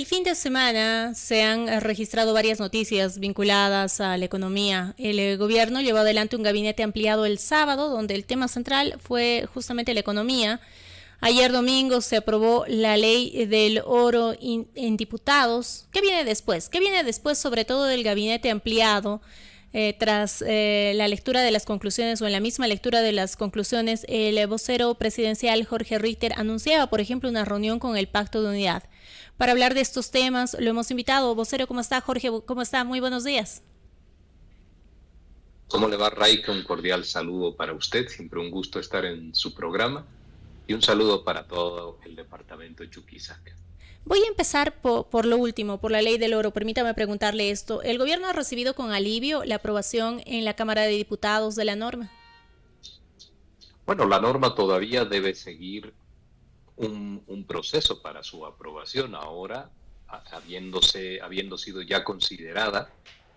El fin de semana se han registrado varias noticias vinculadas a la economía. El gobierno llevó adelante un gabinete ampliado el sábado, donde el tema central fue justamente la economía. Ayer domingo se aprobó la ley del oro en diputados. ¿Qué viene después? ¿Qué viene después sobre todo del gabinete ampliado? Tras la lectura de las conclusiones o en la misma lectura de las conclusiones, el vocero presidencial Jorge Ritter anunciaba, por ejemplo, una reunión con el Pacto de Unidad. Para hablar de estos temas lo hemos invitado. Vocero, ¿cómo está? Jorge, ¿cómo está? Muy buenos días. ¿Cómo le va, Raika? Un cordial saludo para usted. Siempre un gusto estar en su programa. Y un saludo para todo el departamento de Chuquisaca. Voy a empezar por lo último, por la ley del oro. Permítame preguntarle esto. ¿El gobierno ha recibido con alivio la aprobación en la Cámara de Diputados de la norma? Bueno, la norma todavía debe seguir un proceso para su aprobación. Ahora, habiendo sido ya considerada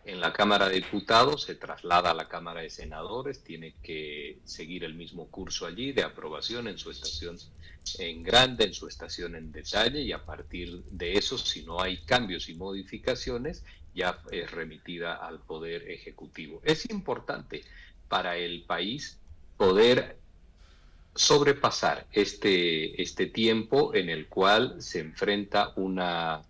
en la Cámara de Diputados, se traslada a la Cámara de Senadores, tiene que seguir el mismo curso allí de aprobación en su estación en grande, en su estación en detalle, y a partir de eso, si no hay cambios y modificaciones, ya es remitida al Poder Ejecutivo. Es importante para el país poder sobrepasar este tiempo en el cual se enfrenta una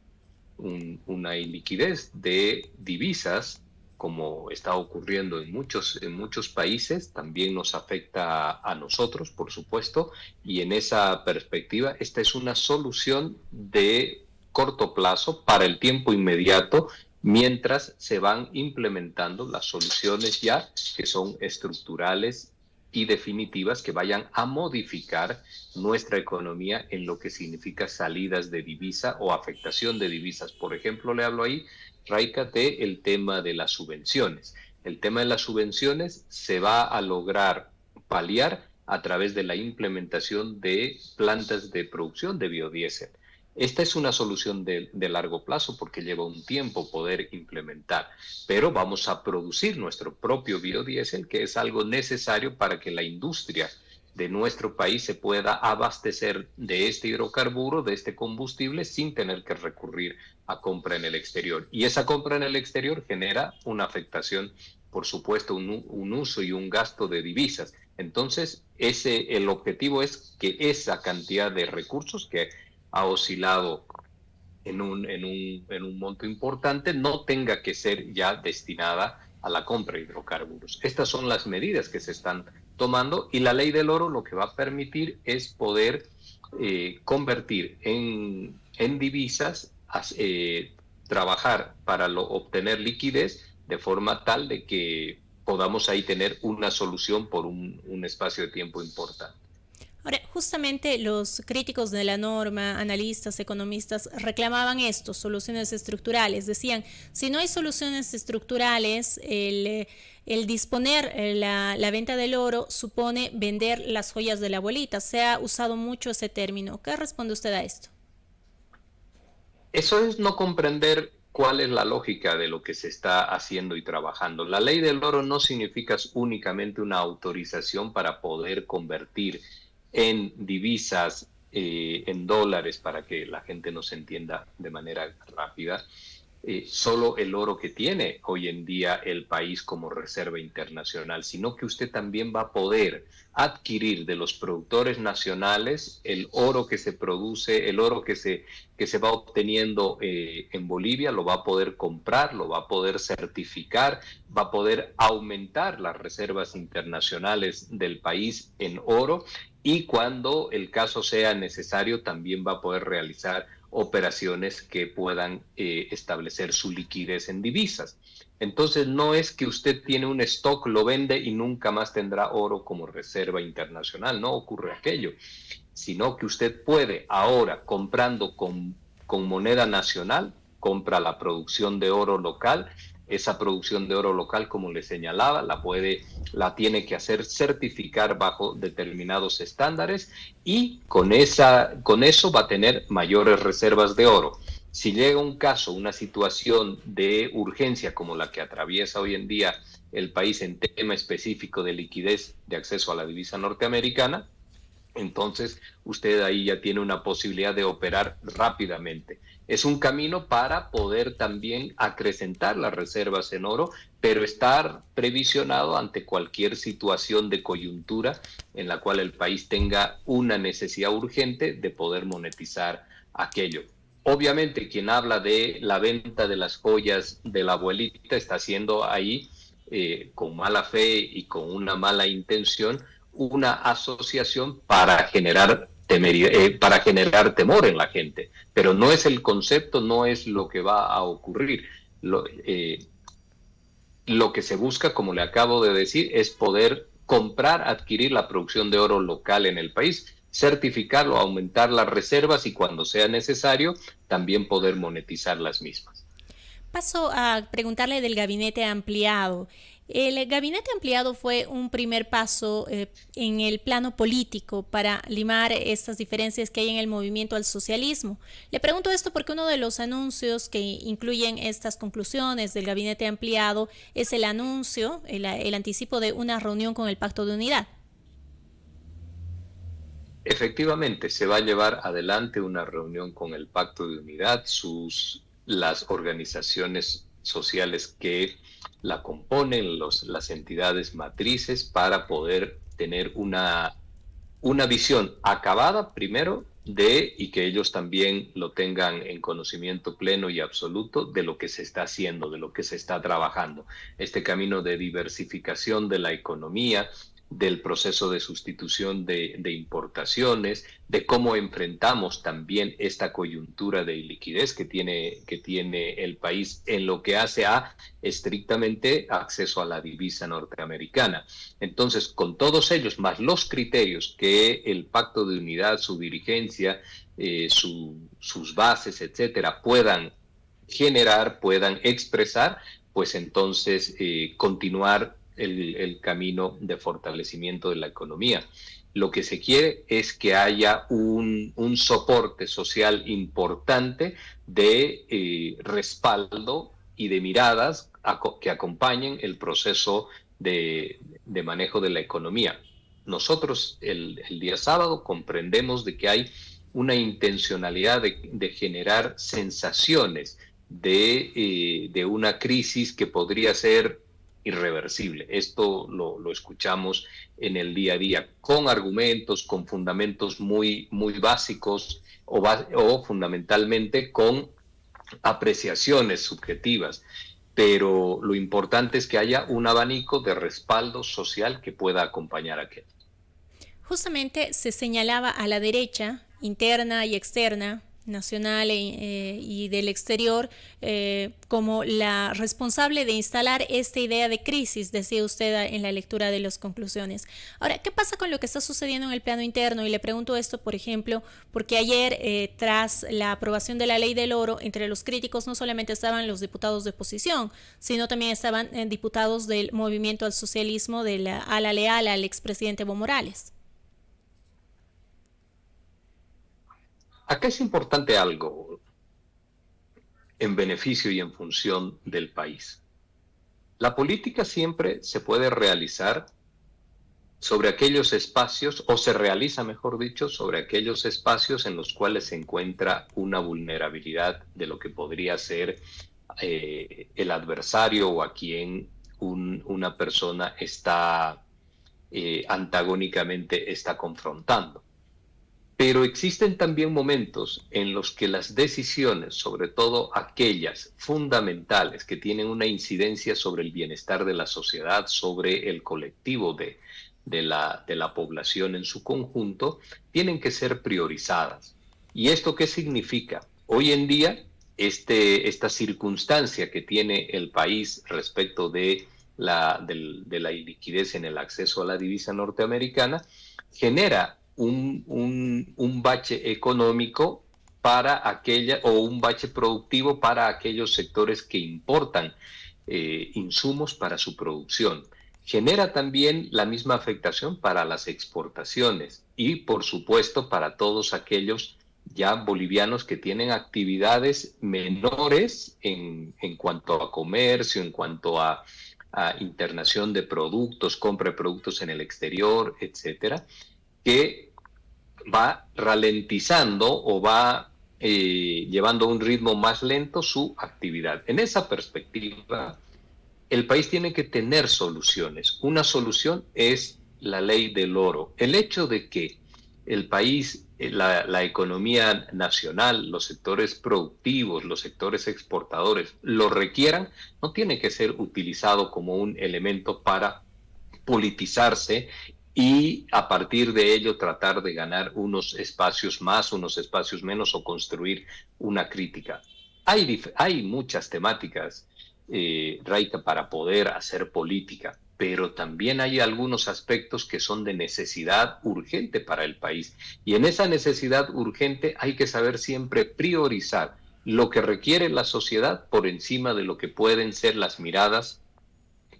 iliquidez de divisas, como está ocurriendo en muchos países, también nos afecta a nosotros, por supuesto, y en esa perspectiva, esta es una solución de corto plazo para el tiempo inmediato, mientras se van implementando las soluciones ya que son estructurales y definitivas que vayan a modificar nuestra economía en lo que significa salidas de divisa o afectación de divisas. Por ejemplo, le hablo ahí, Raika, de el tema de las subvenciones. El tema de las subvenciones se va a lograr paliar a través de la implementación de plantas de producción de biodiesel. Esta es una solución de largo plazo porque lleva un tiempo poder implementar, pero vamos a producir nuestro propio biodiesel, que es algo necesario para que la industria de nuestro país se pueda abastecer de este hidrocarburo, de este combustible, sin tener que recurrir a compra en el exterior. Y esa compra en el exterior genera una afectación, por supuesto, un uso y un gasto de divisas. Entonces, el objetivo es que esa cantidad de recursos que ha oscilado en un monto importante no tenga que ser ya destinada a la compra de hidrocarburos. Estas son las medidas que se están tomando y la ley del oro lo que va a permitir es poder convertir en divisas, trabajar para obtener liquidez de forma tal de que podamos ahí tener una solución por un espacio de tiempo importante. Ahora, justamente los críticos de la norma, analistas, economistas, reclamaban esto, soluciones estructurales. Decían, si no hay soluciones estructurales, el disponer la venta del oro supone vender las joyas de la abuelita. Se ha usado mucho ese término. ¿Qué responde usted a esto? Eso es no comprender cuál es la lógica de lo que se está haciendo y trabajando. La ley del oro no significa únicamente una autorización para poder convertir en divisas, en dólares, para que la gente nos entienda de manera rápida, solo el oro que tiene hoy en día el país como reserva internacional, sino que usted también va a poder adquirir de los productores nacionales el oro que se produce, el oro que se va obteniendo en Bolivia, lo va a poder comprar, lo va a poder certificar, va a poder aumentar las reservas internacionales del país en oro y cuando el caso sea necesario también va a poder realizar operaciones que puedan establecer su liquidez en divisas. Entonces no es que usted tiene un stock, lo vende y nunca más tendrá oro como reserva internacional, no ocurre aquello, sino que usted puede ahora comprando con moneda nacional, compra la producción de oro local, esa producción de oro local, como le señalaba, la tiene que hacer certificar bajo determinados estándares y con eso va a tener mayores reservas de oro. Si llega un caso, una situación de urgencia como la que atraviesa hoy en día el país en tema específico de liquidez de acceso a la divisa norteamericana, entonces usted ahí ya tiene una posibilidad de operar rápidamente. Es un camino para poder también acrecentar las reservas en oro, pero estar previsionado ante cualquier situación de coyuntura en la cual el país tenga una necesidad urgente de poder monetizar aquello. Obviamente, quien habla de la venta de las joyas de la abuelita está haciendo ahí, con mala fe y con una mala intención, una asociación para generar temor en la gente. Pero no es el concepto, no es lo que va a ocurrir. Lo que se busca, como le acabo de decir, es poder comprar, adquirir la producción de oro local en el país, certificarlo, aumentar las reservas y cuando sea necesario, también poder monetizar las mismas. Paso a preguntarle del gabinete ampliado. El gabinete ampliado fue un primer paso en el plano político para limar estas diferencias que hay en el movimiento al socialismo. Le pregunto esto porque uno de los anuncios que incluyen estas conclusiones del gabinete ampliado es el anuncio, el anticipo de una reunión con el Pacto de Unidad. Efectivamente, se va a llevar adelante una reunión con el Pacto de Unidad, las organizaciones sociales que la componen, las entidades matrices, para poder tener una visión acabada primero y que ellos también lo tengan en conocimiento pleno y absoluto de lo que se está haciendo, de lo que se está trabajando. Este camino de diversificación de la economía, del proceso de sustitución de importaciones, de cómo enfrentamos también esta coyuntura de iliquidez que tiene el país en lo que hace a estrictamente acceso a la divisa norteamericana. Entonces, con todos ellos, más los criterios que el Pacto de Unidad, su dirigencia, sus bases, etcétera, puedan generar, puedan expresar, pues entonces continuar el camino de fortalecimiento de la economía. Lo que se quiere es que haya un soporte social importante de respaldo y de miradas que acompañen el proceso de manejo de la economía. Nosotros el día sábado comprendemos de que hay una intencionalidad de generar sensaciones de una crisis que podría ser irreversible. Esto lo escuchamos en el día a día, con argumentos, con fundamentos muy básicos o fundamentalmente con apreciaciones subjetivas. Pero lo importante es que haya un abanico de respaldo social que pueda acompañar a aquel. Justamente se señalaba a la derecha, interna y externa, nacional y del exterior, como la responsable de instalar esta idea de crisis, decía usted en la lectura de las conclusiones. Ahora, ¿qué pasa con lo que está sucediendo en el plano interno? Y le pregunto esto, por ejemplo, porque ayer, tras la aprobación de la ley del oro, entre los críticos no solamente estaban los diputados de oposición, sino también estaban diputados del movimiento al socialismo de la ala leal al expresidente Evo Morales. Acá es importante algo en beneficio y en función del país. La política siempre se puede realizar sobre aquellos espacios, o se realiza, mejor dicho, sobre aquellos espacios en los cuales se encuentra una vulnerabilidad de lo que podría ser el adversario o a quien una persona está antagónicamente está confrontando. Pero existen también momentos en los que las decisiones, sobre todo aquellas fundamentales que tienen una incidencia sobre el bienestar de la sociedad, sobre el colectivo de la población en su conjunto, tienen que ser priorizadas. ¿Y esto qué significa? Hoy en día, esta circunstancia que tiene el país respecto de la iliquidez en el acceso a la divisa norteamericana genera un bache económico para o un bache productivo para aquellos sectores que importan insumos para su producción. Genera también la misma afectación para las exportaciones y, por supuesto, para todos aquellos ya bolivianos que tienen actividades menores en cuanto a comercio, en cuanto a internación de productos, compra de productos en el exterior, etcétera, que va ralentizando o va llevando a un ritmo más lento su actividad. En esa perspectiva, el país tiene que tener soluciones. Una solución es la ley del oro. El hecho de que el país, la economía nacional, los sectores productivos, los sectores exportadores lo requieran, no tiene que ser utilizado como un elemento para politizarse y a partir de ello tratar de ganar unos espacios más, unos espacios menos o construir una crítica. Hay muchas temáticas, Raika, para poder hacer política, pero también hay algunos aspectos que son de necesidad urgente para el país. Y en esa necesidad urgente hay que saber siempre priorizar lo que requiere la sociedad por encima de lo que pueden ser las miradas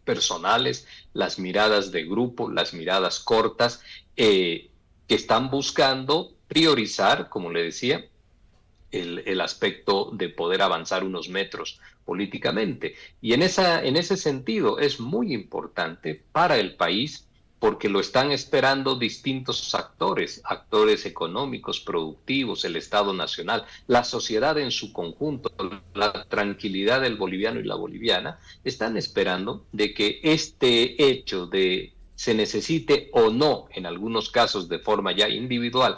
personales, las miradas de grupo, las miradas cortas, que están buscando priorizar, como le decía, el aspecto de poder avanzar unos metros políticamente. Y en ese sentido es muy importante para el país porque lo están esperando distintos actores, actores económicos, productivos, el Estado Nacional, la sociedad en su conjunto, la tranquilidad del boliviano y la boliviana, están esperando de que este hecho de se necesite o no, en algunos casos de forma ya individual,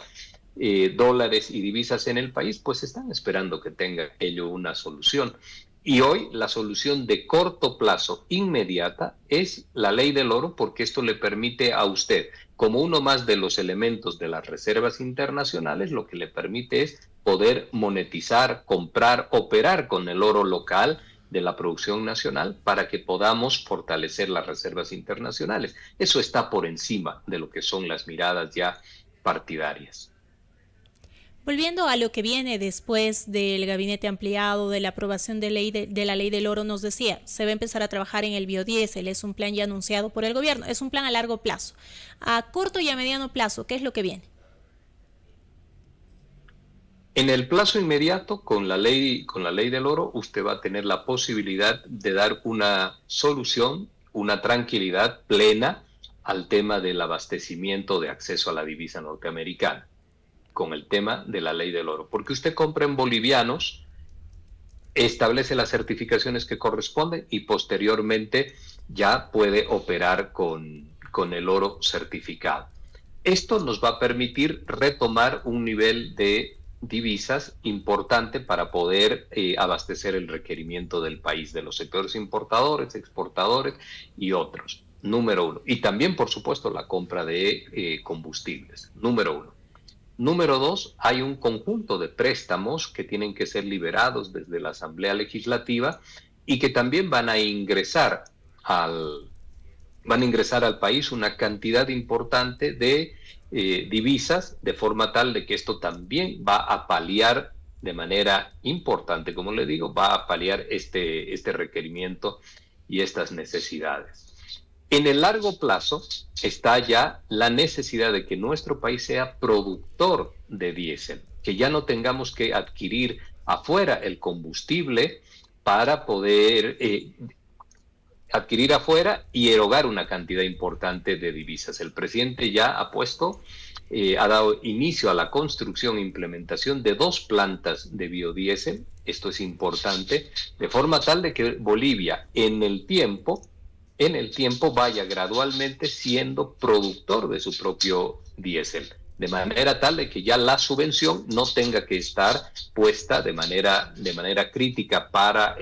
dólares y divisas en el país, pues están esperando que tenga ello una solución. Y hoy la solución de corto plazo, inmediata, es la ley del oro, porque esto le permite a usted, como uno más de los elementos de las reservas internacionales, lo que le permite es poder monetizar, comprar, operar con el oro local de la producción nacional para que podamos fortalecer las reservas internacionales. Eso está por encima de lo que son las miradas ya partidarias. Volviendo a lo que viene después del gabinete ampliado, de la aprobación de la ley del oro, nos decía, se va a empezar a trabajar en el biodiesel, es un plan ya anunciado por el gobierno, es un plan a largo plazo. A corto y a mediano plazo, ¿qué es lo que viene? En el plazo inmediato, con la ley del oro, usted va a tener la posibilidad de dar una solución, una tranquilidad plena al tema del abastecimiento de acceso a la divisa norteamericana, con el tema de la ley del oro. Porque usted compra en bolivianos, establece las certificaciones que corresponden y posteriormente ya puede operar con el oro certificado. Esto nos va a permitir retomar un nivel de divisas importante para poder abastecer el requerimiento del país, de los sectores importadores, exportadores y otros. Número uno. Y también, por supuesto, la compra de combustibles. Número uno. Número dos, hay un conjunto de préstamos que tienen que ser liberados desde la Asamblea Legislativa y que también van a ingresar al país una cantidad importante de divisas, de forma tal de que esto también va a paliar de manera importante, como le digo, va a paliar este requerimiento y estas necesidades. En el largo plazo está ya la necesidad de que nuestro país sea productor de diésel, que ya no tengamos que adquirir afuera el combustible para poder adquirir afuera y erogar una cantidad importante de divisas. El presidente ya ha dado inicio a la construcción e implementación de 2 plantas de biodiesel, esto es importante, de forma tal de que Bolivia en el tiempo vaya gradualmente siendo productor de su propio diésel, de manera tal de que ya la subvención no tenga que estar puesta de manera crítica para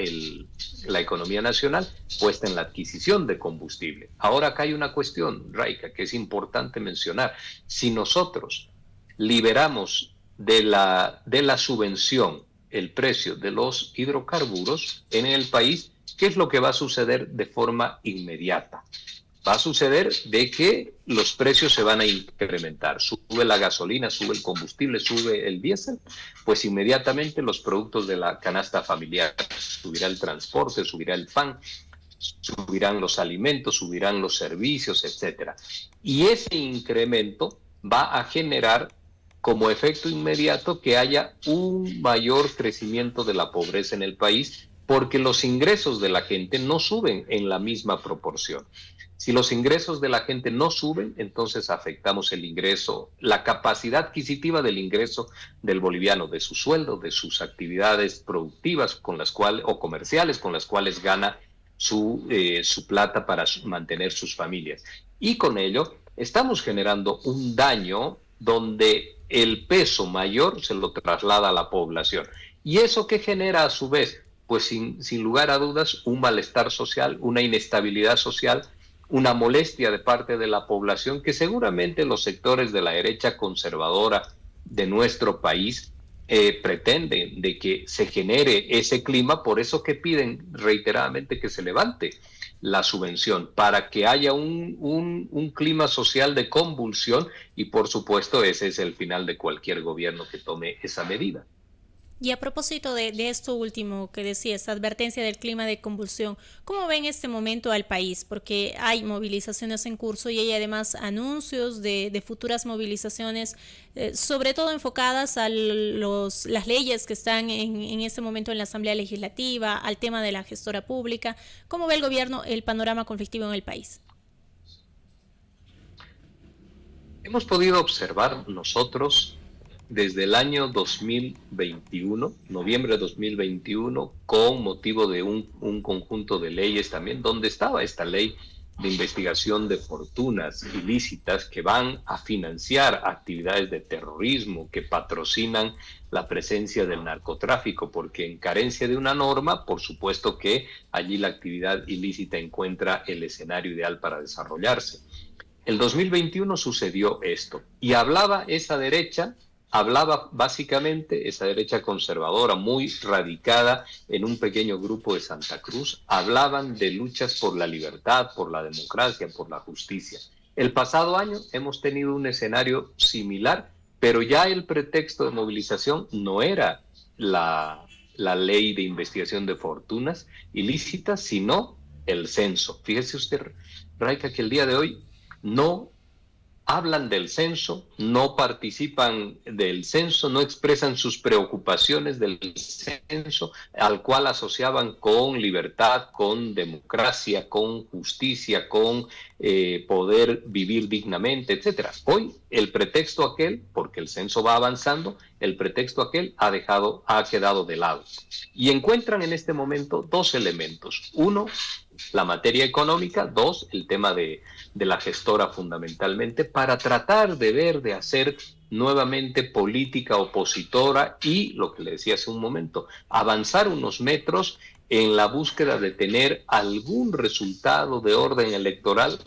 la economía nacional, puesta en la adquisición de combustible. Ahora acá hay una cuestión, Raika, que es importante mencionar. Si nosotros liberamos de la subvención el precio de los hidrocarburos en el país, ¿qué es lo que va a suceder de forma inmediata? Va a suceder de que los precios se van a incrementar. Sube la gasolina, sube el combustible, sube el diésel, pues inmediatamente los productos de la canasta familiar, subirá el transporte, subirá el pan, subirán los alimentos, subirán los servicios, etcétera. Y ese incremento va a generar como efecto inmediato que haya un mayor crecimiento de la pobreza en el país, porque los ingresos de la gente no suben en la misma proporción. Si los ingresos de la gente no suben, entonces afectamos el ingreso, la capacidad adquisitiva del ingreso del boliviano, de su sueldo, de sus actividades productivas con las cuales, o comerciales con las cuales gana su plata para mantener sus familias. Y con ello estamos generando un daño donde el peso mayor se lo traslada a la población. ¿Y eso qué genera a su vez? Pues sin lugar a dudas un malestar social, una inestabilidad social, una molestia de parte de la población que seguramente los sectores de la derecha conservadora de nuestro país pretenden de que se genere ese clima, por eso que piden reiteradamente que se levante la subvención, para que haya un clima social de convulsión y por supuesto ese es el final de cualquier gobierno que tome esa medida. Y a propósito de esto último que decías, advertencia del clima de convulsión, ¿cómo ven este momento al país? Porque hay movilizaciones en curso y hay además anuncios de futuras movilizaciones, sobre todo enfocadas a las leyes que están en este momento en la Asamblea Legislativa, al tema de la gestora pública. ¿Cómo ve el gobierno el panorama conflictivo en el país? Hemos podido observar nosotros desde el año 2021, noviembre de 2021, con motivo de un conjunto de leyes también, donde estaba esta ley de investigación de fortunas ilícitas que van a financiar actividades de terrorismo, que patrocinan la presencia del narcotráfico, porque en carencia de una norma, por supuesto que allí la actividad ilícita encuentra el escenario ideal para desarrollarse. El 2021 sucedió esto y hablaba básicamente esa derecha conservadora, muy radicada en un pequeño grupo de Santa Cruz, hablaban de luchas por la libertad, por la democracia, por la justicia. El pasado año hemos tenido un escenario similar, pero ya el pretexto de movilización no era la ley de investigación de fortunas ilícitas, sino el censo. Fíjese usted, Raika, que el día de hoy no hablan del censo, no participan del censo, no expresan sus preocupaciones del censo, al cual asociaban con libertad, con democracia, con justicia, con poder vivir dignamente, etcétera. Hoy el pretexto aquel, porque el censo va avanzando, el pretexto aquel ha quedado de lado. Y encuentran en este momento dos elementos. Uno, la materia económica. Dos, el tema de la gestora fundamentalmente, para tratar de ver, de hacer nuevamente política opositora y, lo que le decía hace un momento, avanzar unos metros en la búsqueda de tener algún resultado de orden electoral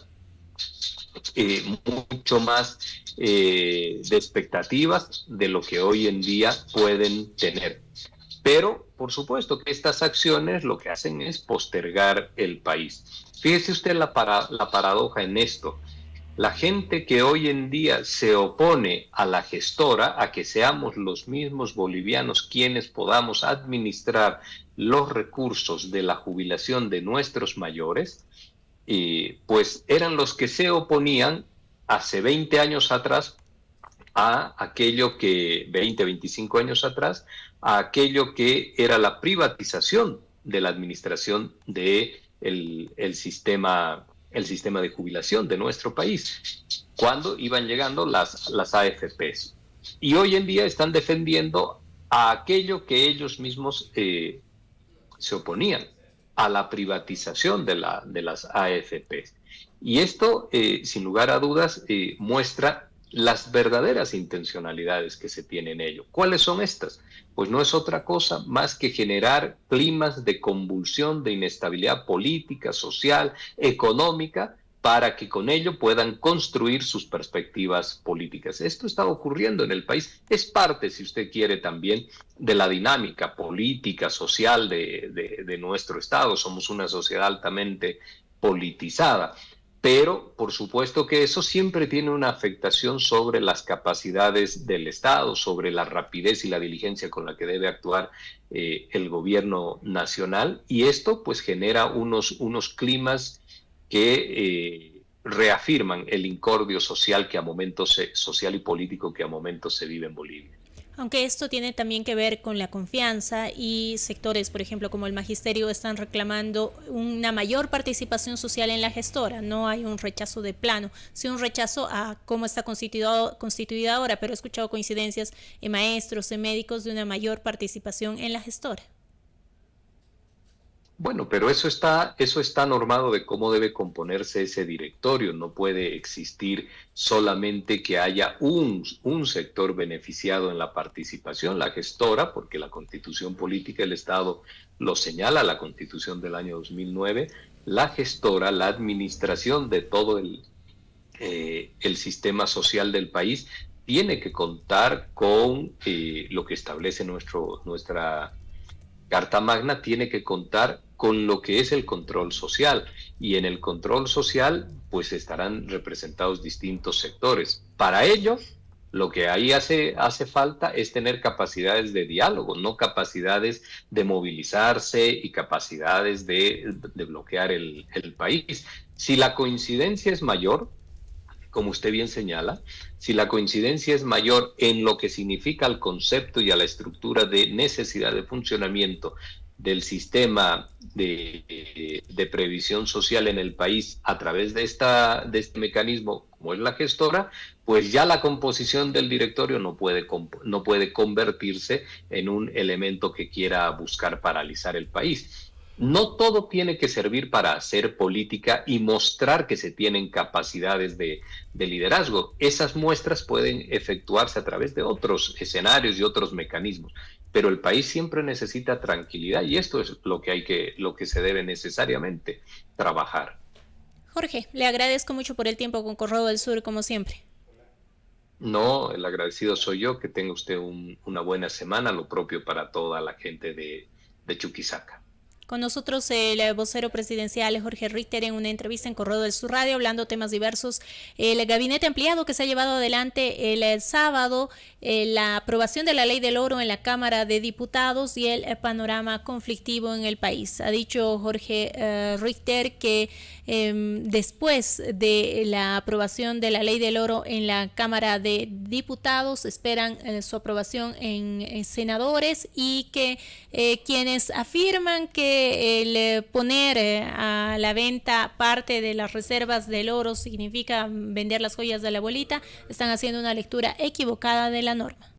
mucho más de expectativas de lo que hoy en día pueden tener. Pero, por supuesto, que estas acciones lo que hacen es postergar el país. Fíjese usted la paradoja en esto. La gente que hoy en día se opone a la gestora, a que seamos los mismos bolivianos quienes podamos administrar los recursos de la jubilación de nuestros mayores, pues eran los que se oponían hace 20 años atrás a aquello que, 20, 25 años atrás, a aquello que era la privatización de la administración de el sistema de jubilación de nuestro país, cuando iban llegando las AFPs. Y hoy en día están defendiendo a aquello que ellos mismos se oponían, a la privatización de las AFPs. Y esto, sin lugar a dudas, muestra las verdaderas intencionalidades que se tienen en ello. ¿Cuáles son estas? Pues no es otra cosa más que generar climas de convulsión, de inestabilidad política, social, económica, para que con ello puedan construir sus perspectivas políticas. Esto está ocurriendo en el país. Es parte, si usted quiere, también de la dinámica política, social de nuestro Estado. Somos una sociedad altamente politizada. Pero, por supuesto que eso siempre tiene una afectación sobre las capacidades del Estado, sobre la rapidez y la diligencia con la que debe actuar el gobierno nacional. Y esto pues genera unos climas que reafirman el incordio social social y político que a momentos se vive en Bolivia. Aunque esto tiene también que ver con la confianza y sectores, por ejemplo, como el magisterio, están reclamando una mayor participación social en la gestora. No hay un rechazo de plano, sí un rechazo a cómo está constituida ahora, pero he escuchado coincidencias en maestros, en médicos, de una mayor participación en la gestora. Bueno, pero eso está normado de cómo debe componerse ese directorio. No puede existir solamente que haya un sector beneficiado en la participación, la gestora, porque la Constitución Política del Estado lo señala, la Constitución del año 2009, la gestora, la administración de todo el sistema social del país, tiene que contar con lo que establece nuestra Carta Magna, tiene que contar con lo que es el control social, y en el control social pues estarán representados distintos sectores. Para ello, lo que ahí hace falta es tener capacidades de diálogo, no capacidades de movilizarse y capacidades de bloquear el país. Si la coincidencia es mayor, como usted bien señala, si la coincidencia es mayor en lo que significa el concepto y a la estructura de necesidad de funcionamiento del sistema de previsión social en el país a través de este mecanismo como es la gestora, pues ya la composición del directorio no puede convertirse en un elemento que quiera buscar paralizar el país. No todo tiene que servir para hacer política y mostrar que se tienen capacidades de liderazgo. Esas muestras pueden efectuarse a través de otros escenarios y otros mecanismos, pero el país siempre necesita tranquilidad, y esto es lo que se debe necesariamente trabajar. Jorge, le agradezco mucho por el tiempo con Correo del Sur, como siempre. No, el agradecido soy yo. Que tenga usted una buena semana, lo propio para toda la gente de Chuquisaca. Con nosotros el vocero presidencial Jorge Richter en una entrevista en Correo del Sur Radio, hablando temas diversos. El gabinete ampliado que se ha llevado adelante el sábado, la aprobación de la ley del oro en la Cámara de Diputados y el panorama conflictivo en el país. Ha dicho Jorge Richter que después de la aprobación de la ley del oro en la Cámara de Diputados, esperan su aprobación en senadores, y que quienes afirman que el poner a la venta parte de las reservas del oro significa vender las joyas de la abuelita, están haciendo una lectura equivocada de la norma.